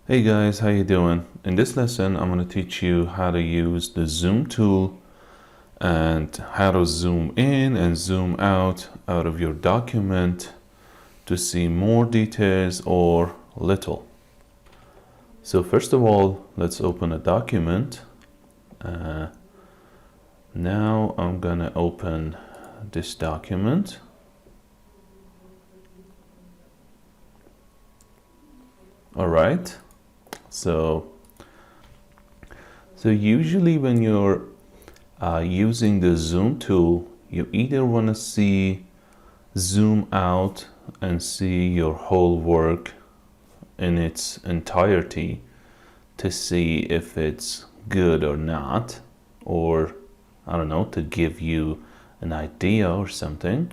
Hey guys, how you doing? In this lesson, I'm going to teach you how to use the zoom tool and how to zoom in and zoom out of your document to see more details or little. So first of all, let's open a document. Now I'm going to open this document. All right. So usually when you're using the zoom tool, you either want to zoom out and see your whole work in its entirety to see if it's good or not, or I don't know, to give you an idea or something.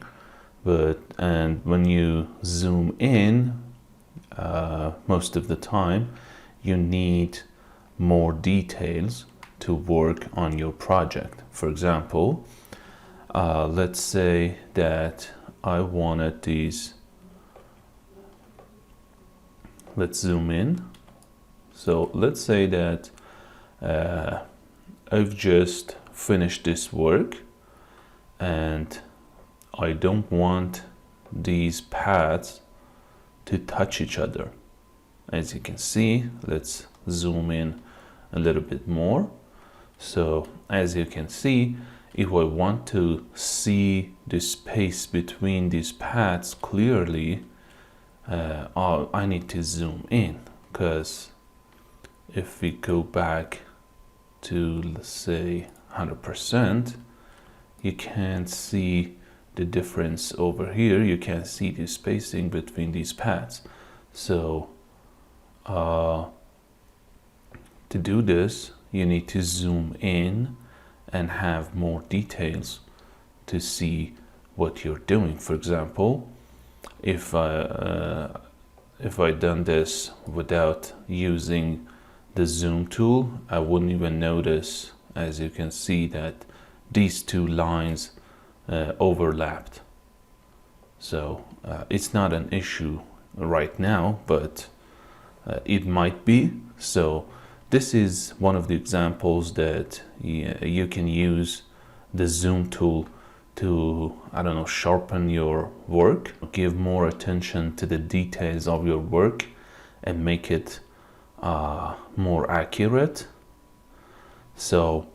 And when you zoom in, most of the time you need more details to work on your project. For example, let's say that I wanted these. Let's zoom in. So let's say that I've just finished this work and I don't want these paths to touch each other. As you can see, let's zoom in a little bit more. So as you can see, if I want to see the space between these paths clearly, I need to zoom in, because if we go back to, let's say, 100%, you can't see the difference over here. You can't see the spacing between these paths. So to do this, you need to zoom in and have more details to see what you're doing. For example, if I done this without using the zoom tool, I wouldn't even notice, as you can see, that these two lines overlapped. So it's not an issue right now, but it might be. So this is one of the examples that you can use the zoom tool to, I don't know, sharpen your work, give more attention to the details of your work and make it more accurate. So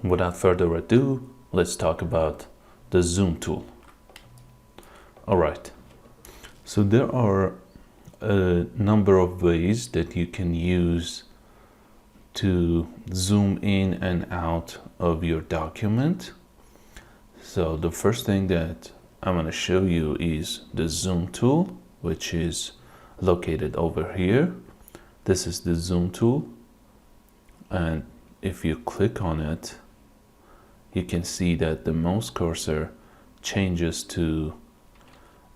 without further ado, let's talk about the zoom tool. All right, so there are a number of ways that you can use to zoom in and out of your document. So the first thing that I'm going to show you is the zoom tool, which is located over here. This is the zoom tool, and if you click on it, you can see that the mouse cursor changes to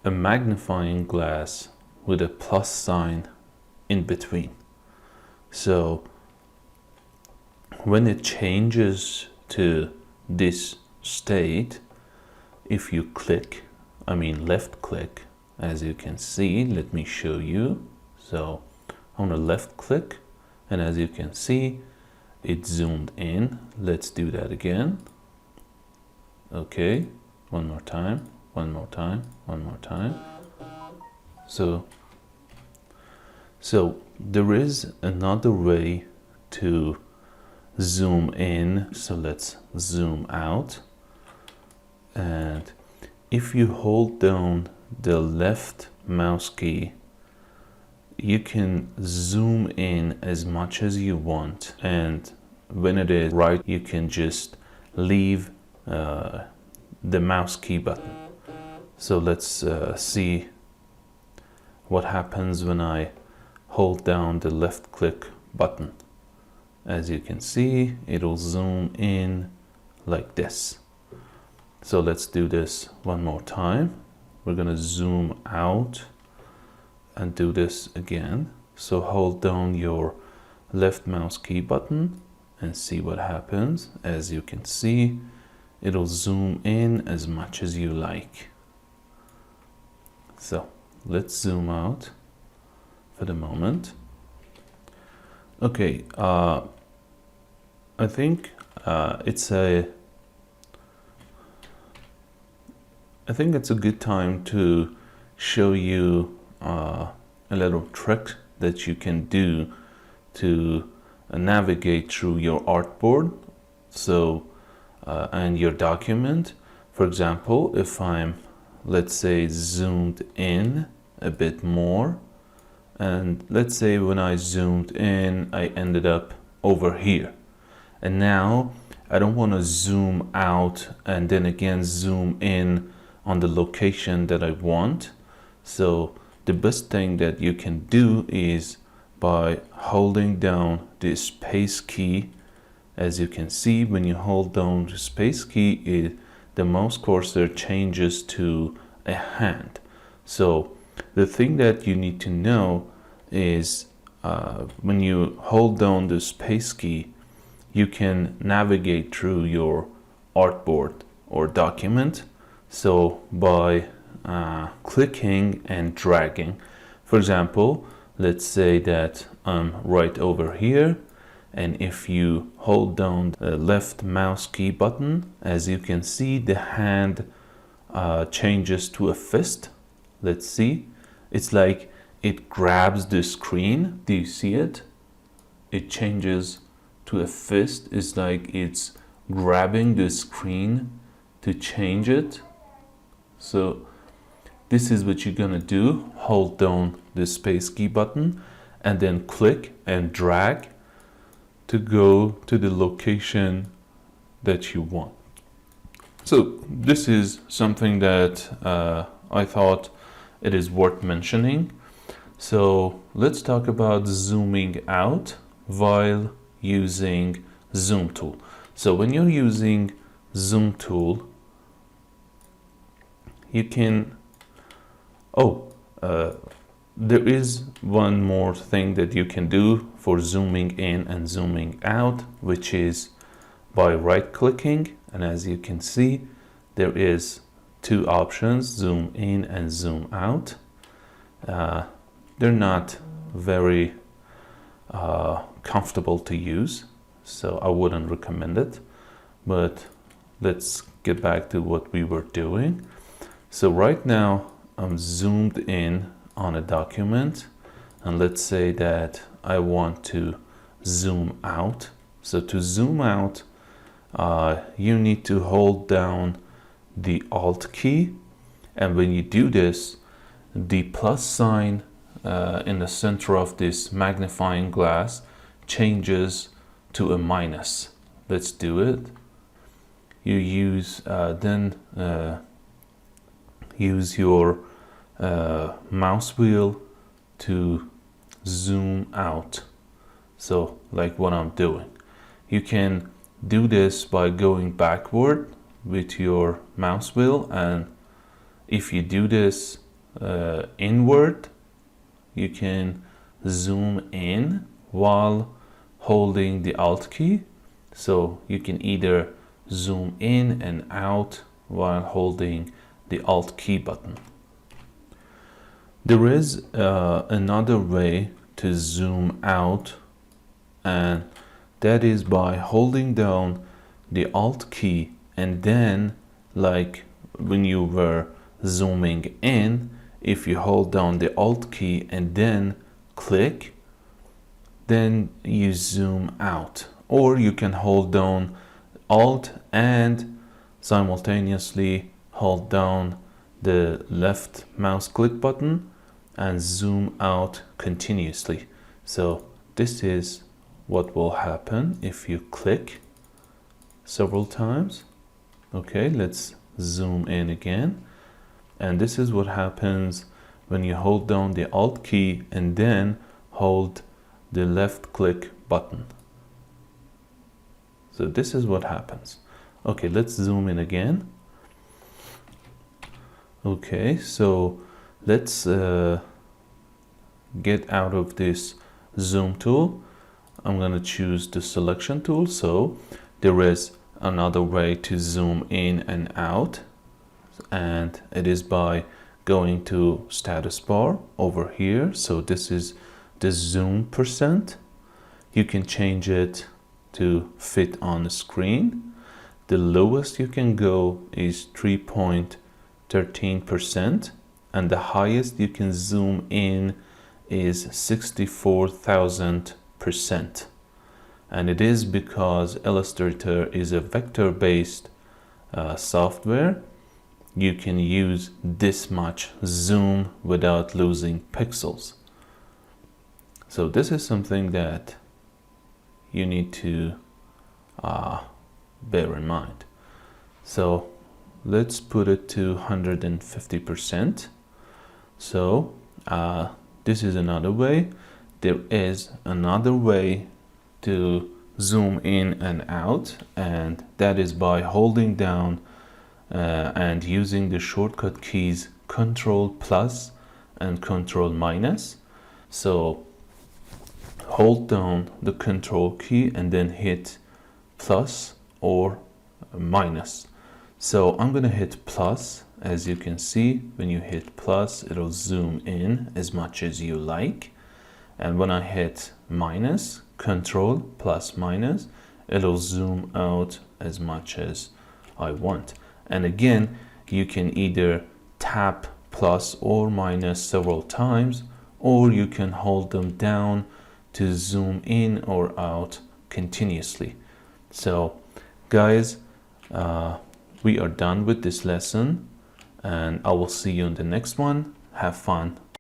a magnifying glass with a plus sign in between. So when it changes to this state, if you left click, as you can see, let me show you. So I'm gonna left click, and as you can see, it zoomed in. Let's do that again. Okay, one more time, one more time, one more time. So there is another way to zoom in. So let's zoom out. And if you hold down the left mouse key, you can zoom in as much as you want. And when it is right, you can just leave the mouse key button. So let's see what happens when I hold down the left click button. As you can see, it'll zoom in like this. So let's do this one more time. We're gonna zoom out and do this again. So hold down your left mouse key button and see what happens. As you can see, it'll zoom in as much as you like. So let's zoom out for the moment. Okay, I think it's a good time to show you a little trick that you can do to navigate through your artboard, so and your document. For example, if I'm, let's say, zoomed in a bit more, and let's say when I zoomed in I ended up over here, and now I don't want to zoom out and then again zoom in on the location that I want. So the best thing that you can do is by holding down the space key. As you can see, when you hold down the space key, the mouse cursor changes to a hand. So the thing that you need to know is when you hold down the space key, you can navigate through your artboard or document. So by clicking and dragging, for example, let's say that I'm right over here, and if you hold down the left mouse key button, as you can see, the hand changes to a fist. Let's see, it's like it grabs the screen. Do you see it? It changes to a fist. It's like it's grabbing the screen to change it. So this is what you're gonna do. Hold down the space key button and then click and drag to go to the location that you want. So this is something that I thought it is worth mentioning. So let's talk about zooming out while using zoom tool. So when you're using zoom tool, you can, there is one more thing that you can do for zooming in and zooming out, which is by right clicking. And as you can see, there is two options, zoom in and zoom out. They're not very comfortable to use, so I wouldn't recommend it. But let's get back to what we were doing. So right now I'm zoomed in on a document, and let's say that I want to zoom out. So to zoom out, you need to hold down the Alt key, and when you do this, the plus sign in the center of this magnifying glass changes to a minus. Let's do it. You use use your mouse wheel to zoom out. So like what I'm doing. You can do this by going backward with your mouse wheel, and if you do this inward, you can zoom in while holding the Alt key. So you can either zoom in and out while holding the Alt key button. There is another way to zoom out, and that is by holding down the Alt key, and then like when you were zooming in, if you hold down the Alt key and then click, then you zoom out. Or you can hold down Alt and simultaneously hold down the left mouse click button and zoom out continuously. So this is what will happen if you click several times. Okay, let's zoom in again. And this is what happens when you hold down the Alt key and then hold the left click button. So this is what happens. Okay, let's zoom in again. Okay, so let's get out of this zoom tool. I'm going to choose the selection tool. So there is another way to zoom in and out, and it is by going to status bar over here. So this is the zoom %. you can change it to fit on the screen. The lowest you can go is 3.13%, and the highest you can zoom in is 64,000%. And it is because Illustrator is a vector-based software. You can use this much zoom without losing pixels. So this is something that you need to bear in mind. So let's put it to 150%. So this is another way. There is another way to zoom in and out, and that is by holding down and using the shortcut keys Ctrl plus and Ctrl minus. So hold down the Control key and then hit plus or minus. So I'm gonna hit plus. As you can see, when you hit plus, it'll zoom in as much as you like. And when I hit minus, Control plus minus, it'll zoom out as much as I want. And again, you can either tap plus or minus several times, or you can hold them down to zoom in or out continuously. So guys, we are done with this lesson, and I will see you in the next one. Have fun.